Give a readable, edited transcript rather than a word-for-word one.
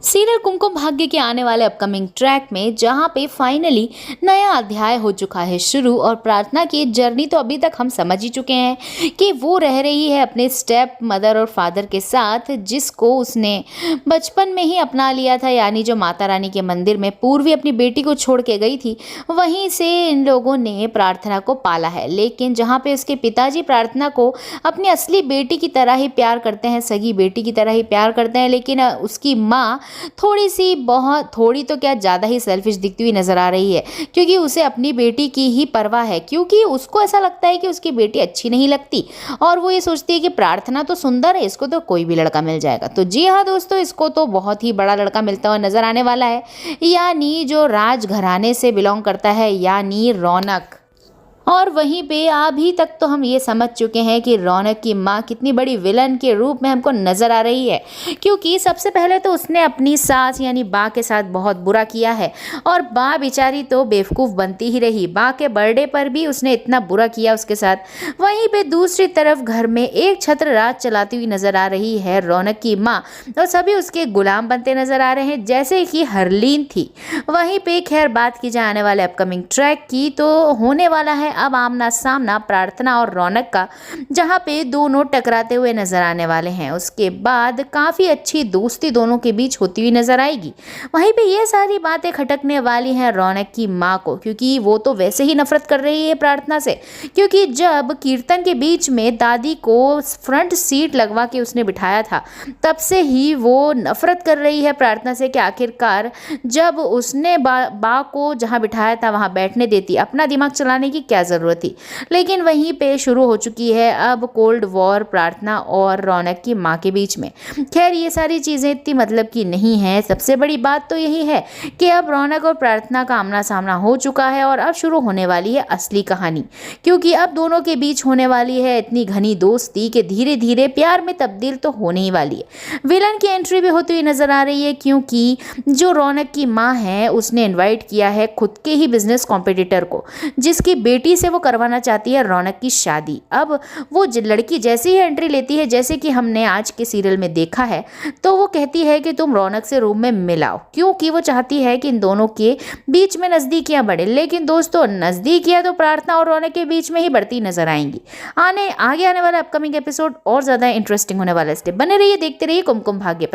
Serial Kumkum Bhagya के आने वाले अपकमिंग ट्रैक में जहां पे फाइनली नया अध्याय हो चुका है शुरू और प्रार्थना की जर्नी तो अभी तक हम समझ ही चुके हैं कि वो रह रही है अपने स्टेप मदर और फादर के साथ, जिसको उसने बचपन में ही अपना लिया था। यानी जो माता रानी के मंदिर में पूर्वी अपनी बेटी को छोड़ के गई थी, वहीं से इन लोगों ने प्रार्थना को पाला है। लेकिन जहाँ पे उसके पिताजी प्रार्थना को अपनी असली बेटी की तरह ही प्यार करते हैं, सगी बेटी की तरह ही प्यार करते हैं, लेकिन उसकी माँ थोड़ी सी, बहुत थोड़ी तो क्या ज़्यादा ही सेल्फिश दिखती हुई नज़र आ रही है, क्योंकि उसे अपनी बेटी की ही परवाह है। क्योंकि उसको ऐसा लगता है कि उसकी बेटी अच्छी नहीं लगती और वो ये सोचती है कि प्रार्थना तो सुंदर है, इसको तो कोई भी लड़का मिल जाएगा। तो जी हाँ दोस्तों, इसको तो बहुत ही बड़ा लड़का मिलता हुआ नज़र आने वाला है, यानी जो राजघराने से बिलोंग करता है, यानी रौनक। और वहीं पे अभी तक तो हम ये समझ चुके हैं कि रौनक की माँ कितनी बड़ी विलन के रूप में हमको नज़र आ रही है, क्योंकि सबसे पहले तो उसने अपनी सास यानी बा के साथ बहुत बुरा किया है और बा बेचारी तो बेवकूफ़ बनती ही रही। बा के बर्थडे पर भी उसने इतना बुरा किया उसके साथ। वहीं पे दूसरी तरफ घर में एक छत्र राज चलाती हुई नज़र आ रही है रौनक की माँ, और सभी उसके गुलाम बनते नज़र आ रहे हैं, जैसे कि हरलीन थी। वहीं पे खैर बात की जाए आने वाले अपकमिंग ट्रैक की, तो होने वाला है अब आमना सामना प्रार्थना और रौनक का, जहां पे दोनों टकराते हुए नजर आने वाले हैं। उसके बाद काफ़ी अच्छी दोस्ती दोनों के बीच होती हुई नजर आएगी। वहीं पे ये सारी बातें खटकने वाली हैं रौनक की माँ को, क्योंकि वो तो वैसे ही नफरत कर रही है प्रार्थना से, क्योंकि जब कीर्तन के बीच में दादी को फ्रंट सीट लगवा के उसने बिठाया था, तब से ही वो नफरत कर रही है प्रार्थना से कि आखिरकार जब उसने बा को जहाँ बिठाया था वहाँ बैठने देती, अपना दिमाग चलाने की क्या ज़रूरत थी। लेकिन वहीं पे शुरू हो चुकी है अब कोल्ड वॉर प्रार्थना और रौनक की माँ के बीच में। खैर ये सारी चीज़ें इतनी मतलब की नहीं है, सबसे बड़ी बात तो यही है कि अब रौनक और प्रार्थना का आमना सामना हो चुका है और अब शुरू होने वाली है असली कहानी, क्योंकि अब दोनों के बीच होने वाली है इतनी घनी दोस्ती कि धीरे धीरे प्यार में तब्दील तो होने ही वाली है। विलन की एंट्री भी होती हुई नजर आ रही है, क्योंकि जो रौनक की माँ है उसने इनवाइट किया है खुद के ही बिजनेस कॉम्पिटिटर को, जिसकी बेटी से वो करवाना चाहती है रौनक की शादी। अब वो लड़की जैसे ही एंट्री लेती है, जैसे कि हमने आज के सीरियल में देखा है, तो वो कहती है कि तुम रौनक से रूम में मिलाओ, क्योंकि वो चाहती है कि इन दोनों के बीच में नज़दीकियां बढ़े। लेकिन दोस्तों, नज़दीकियां तो प्रार्थना और रौनक के बीच में ही बढ़ती नजर आएंगी। आगे आने वाला अपकमिंग एपिसोड और ज़्यादा इंटरेस्टिंग होने वाला है। बने रहिए, देखते रहिए कुमकुम भाग्य।